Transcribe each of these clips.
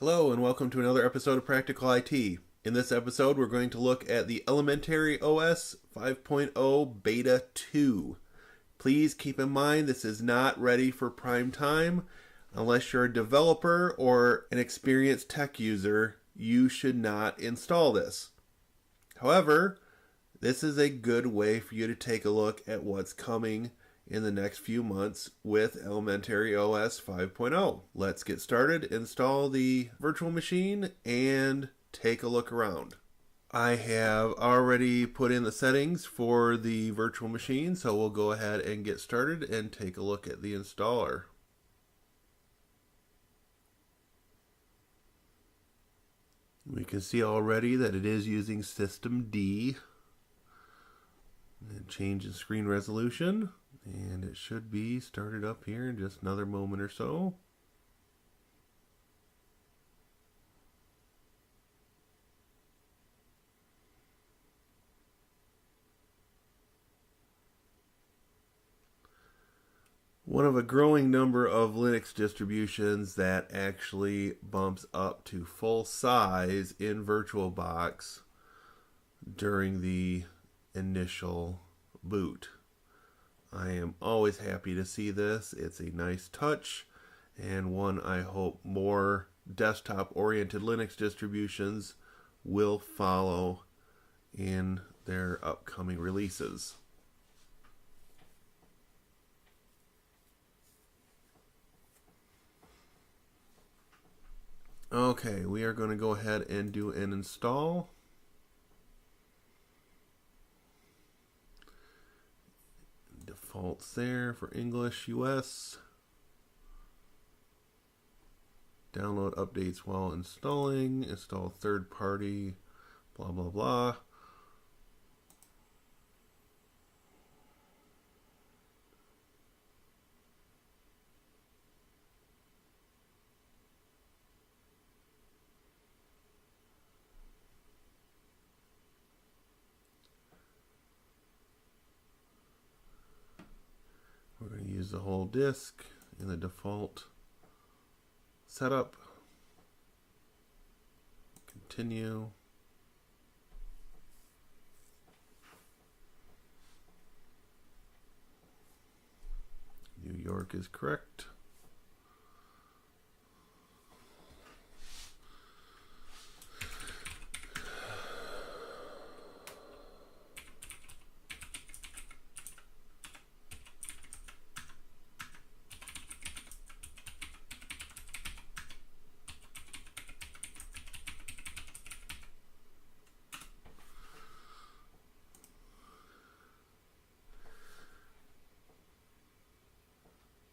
Hello and welcome to another episode of Practical IT. In this episode, we're going to look at the elementaryOS 5.0 Beta 2. Please keep in mind this is not ready for prime time. Unless you're a developer or an experienced tech user, you should not install this. However, this is a good way for you to take a look at what's coming in the next few months with elementaryOS 5.0. Let's get started, install the virtual machine, and take a look around. I have already put in the settings for the virtual machine, so we'll go ahead and get started and take a look at the installer. We can see already that it is using System D. And change in screen resolution. And it should be started up here in just another moment or so. One of a growing number of Linux distributions that actually bumps up to full size in VirtualBox during the initial boot. I am always happy to see this. It's a nice touch and one I hope more desktop-oriented Linux distributions will follow in their upcoming releases. Okay, we are going to go ahead and do an install. Defaults there for English, US. Download updates while installing. Install third party, blah, blah, blah. We're going to use the whole disk in the default setup. Continue. New York is correct.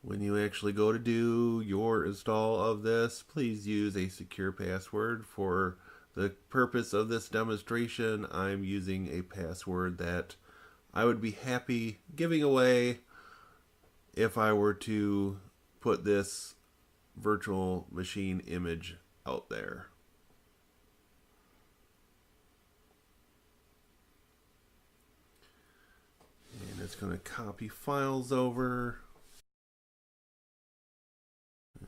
When you actually go to do your install of this, please use a secure password. For the purpose of this demonstration, I'm using a password that I would be happy giving away if I were to put this virtual machine image out there. And it's going to copy files over.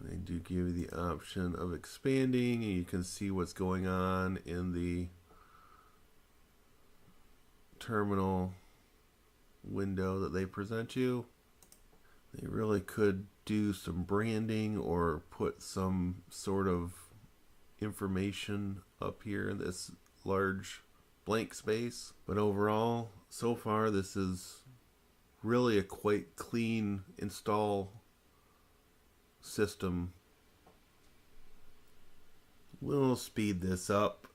They do give you the option of expanding, and you can see what's going on in the terminal window that they present you. They really could do some branding or put some sort of information up here in this large blank space. But overall, so far, this is really a quite clean install system. We'll speed this up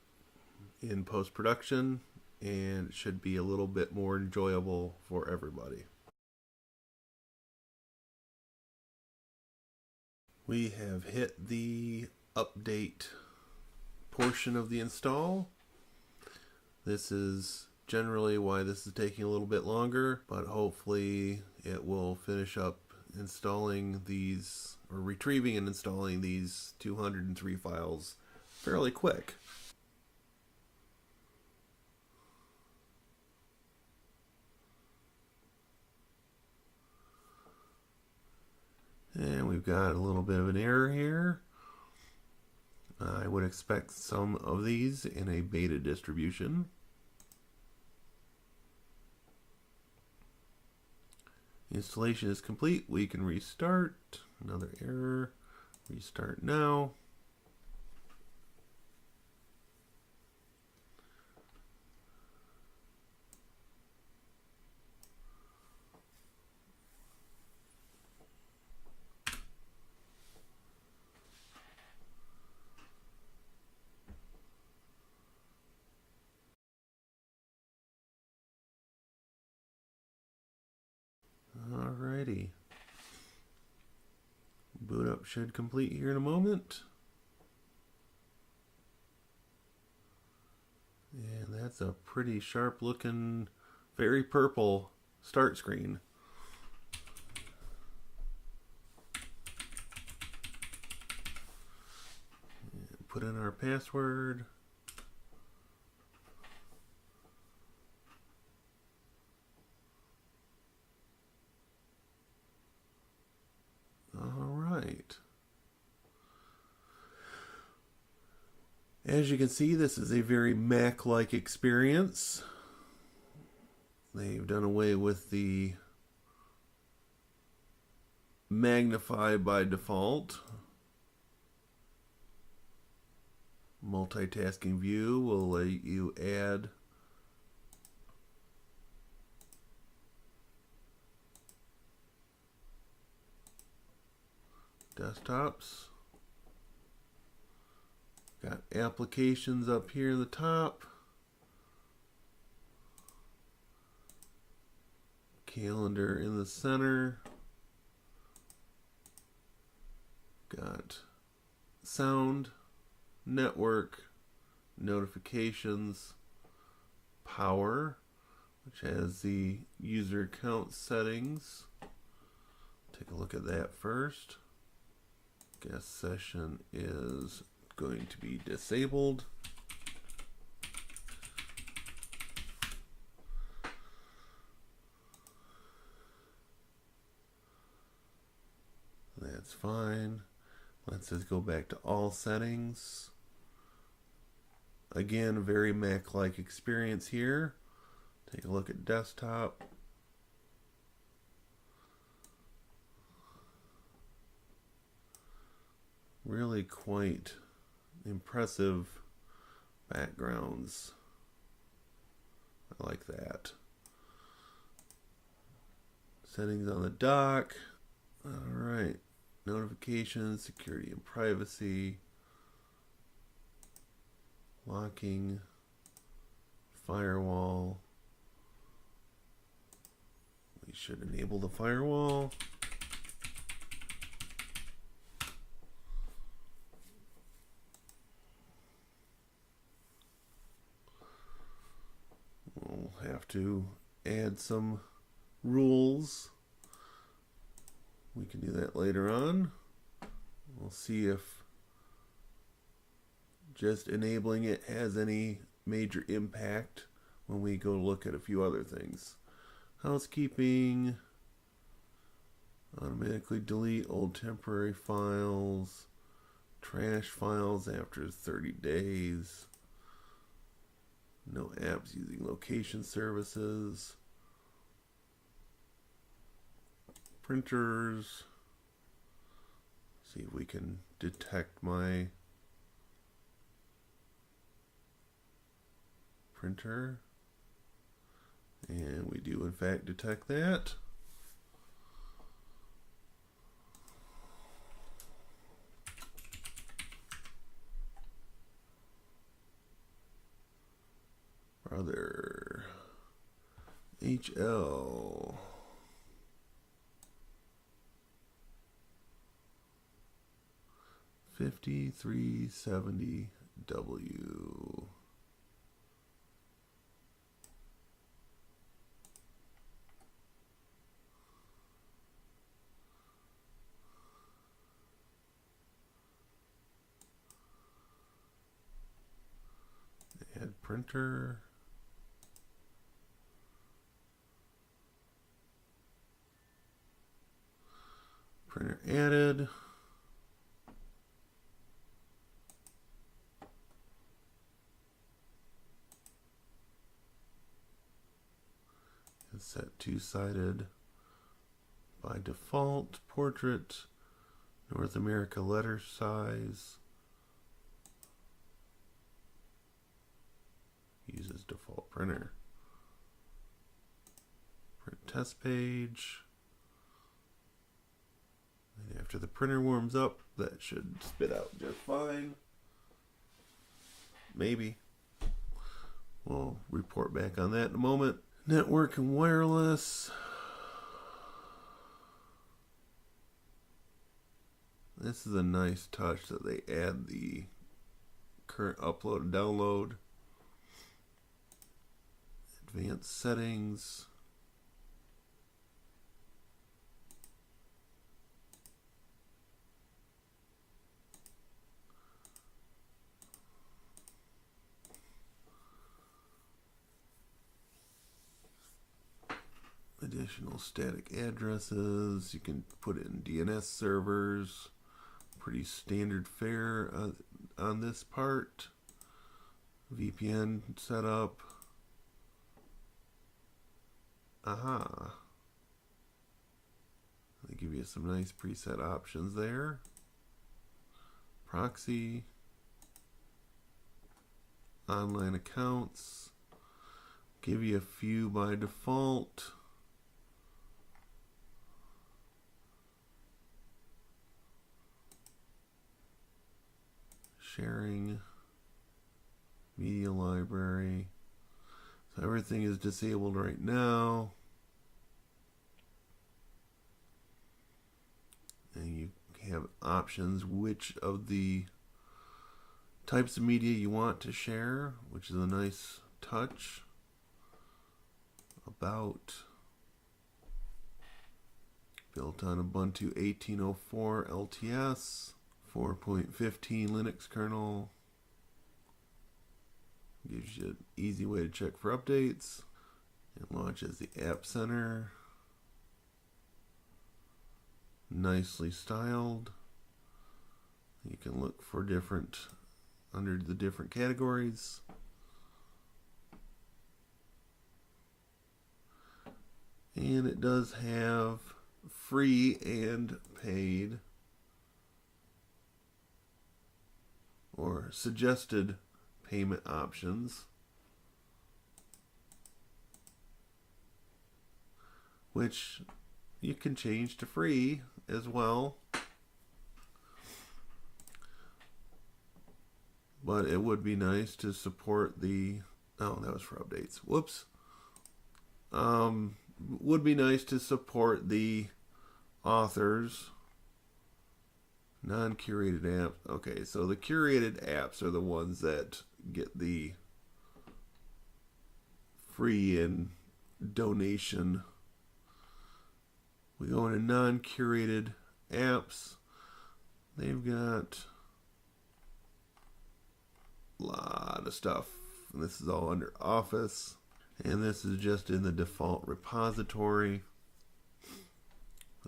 in post-production and it should be a little bit more enjoyable for everybody. We have hit the update portion of the install. This is generally why this is taking a little bit longer, but hopefully it will finish up installing these, or retrieving and installing these 203 files fairly quick. And we've got a little bit of an error here. I would expect some of these in a beta distribution. Installation is complete. We can restart. Another error. Restart now. Alrighty. Boot up should complete here in a moment. And that's a pretty sharp looking, very purple start screen. And put in our password. Alright. As you can see, this is a very Mac-like experience. They've done away with the magnify by default. Multitasking view will let you add desktops. Got applications up here in the top. Calendar in the center. Got sound, network, notifications, power, which has the user account settings. Take a look at that first. Guest session is going to be disabled. That's fine. Let's just go back to all settings. Again, very Mac-like experience here. Take a look at desktop. Really quite impressive backgrounds. I like that. Settings on the dock. Alright. Notifications, security and privacy. Locking. Firewall. We should enable the firewall. We'll have to add some rules. We can do that later on. We'll see if just enabling it has any major impact when we go look at a few other things. Housekeeping, automatically delete old temporary files, trash files after 30 days, no apps using location services, printers. See if we can detect my printer. And we do in fact detect that. Brother HL 5370W. Add printer. Printer added. Set two-sided by default. Portrait. North America letter size. Uses default printer. Print test page. And after the printer warms up, that should spit out just fine. Maybe. We'll report back on that in a moment. Network and wireless. This is a nice touch that they add the current upload and download. Advanced settings. Additional static addresses. You can put in DNS servers. Pretty standard fare on this part. VPN setup. Aha. They give you some nice preset options there. Proxy. Online accounts. Give you a few by default. Sharing, media library. So everything is disabled right now. And you have options which of the types of media you want to share, which is a nice touch. About. Built on Ubuntu 18.04 LTS. 4.15 Linux kernel. Gives you an easy way to check for updates. It launches the App Center. Nicely styled. You can look for different, under the different categories. And it does have free and paid or suggested payment options, which you can change to free as well. But it would be nice to support the, oh, that was for updates. Whoops. Would be nice to support the authors. Non-curated apps. Okay, so the curated apps are the ones that get the free and donation. We go into non-curated apps. They've got a lot of stuff. And this is all under Office. And this is just in the default repository.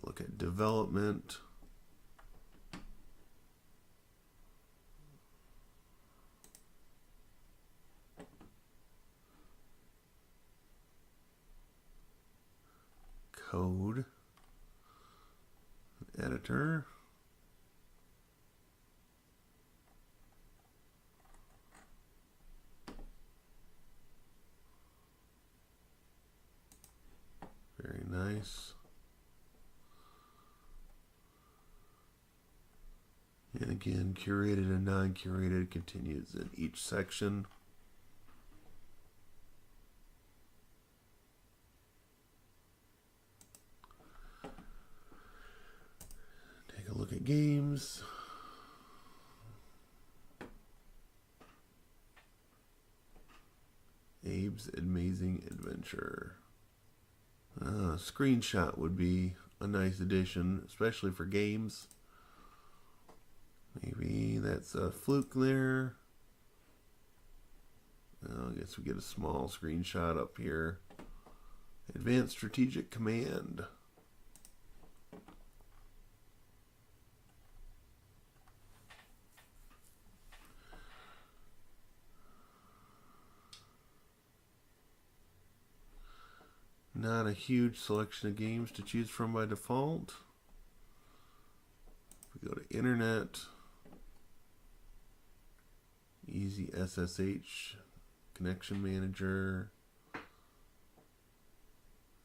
Look at development. Code, editor, very nice. And again, curated and non-curated continues in each section. Look at games. Abe's Amazing Adventure. Screenshot would be a nice addition, especially for games. Maybe that's a fluke there. I guess we get a small screenshot up here. Advanced Strategic Command. Not a huge selection of games to choose from by default. If we go to Internet, Easy SSH, Connection Manager,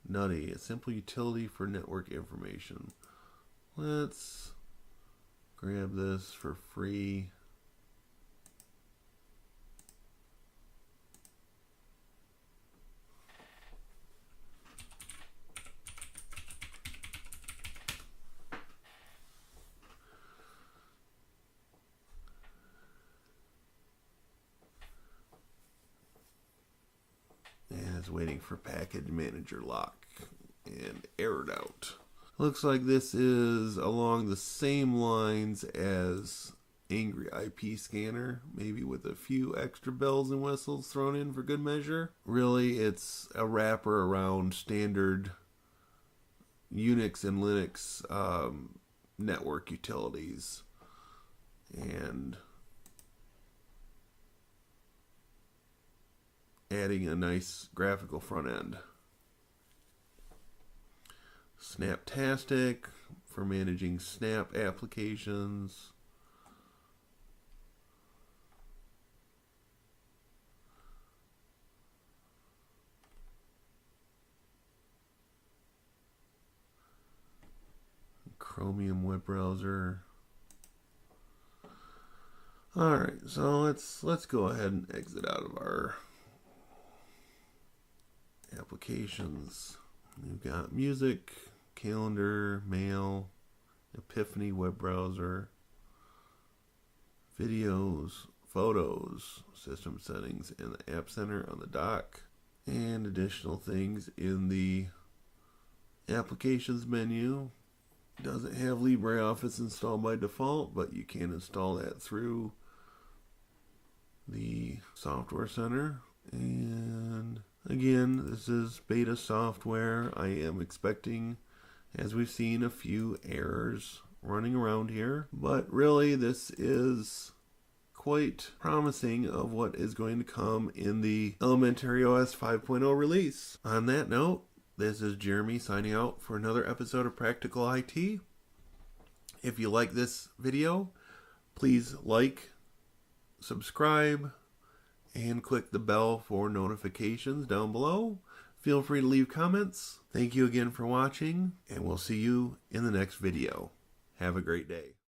Nutty, a simple utility for network information. Let's grab this for free. And it's waiting for package manager lock and errored out. Looks like this is along the same lines as Angry IP Scanner, maybe with a few extra bells and whistles thrown in for good measure. Really, it's a wrapper around standard Unix and Linux network utilities, and adding a nice graphical front end. Snaptastic for managing Snap applications. Chromium Web Browser. Alright, so let's go ahead and exit out of our applications. We've got music, calendar, mail, Epiphany web browser, videos, photos, system settings, and the App Center on the dock, and additional things in the applications menu. Doesn't have LibreOffice installed by default, but you can install that through the Software Center. And again, this is beta software. I am expecting, as we've seen, a few errors running around here, but really this is quite promising of what is going to come in the elementaryOS 5.0 release. On that note, this is Jeremy signing out for another episode of Practical IT. If you like this video, please like, subscribe, and click the bell for notifications down below. Feel free to leave comments. Thank you again for watching, and we'll see you in the next video. Have a great day.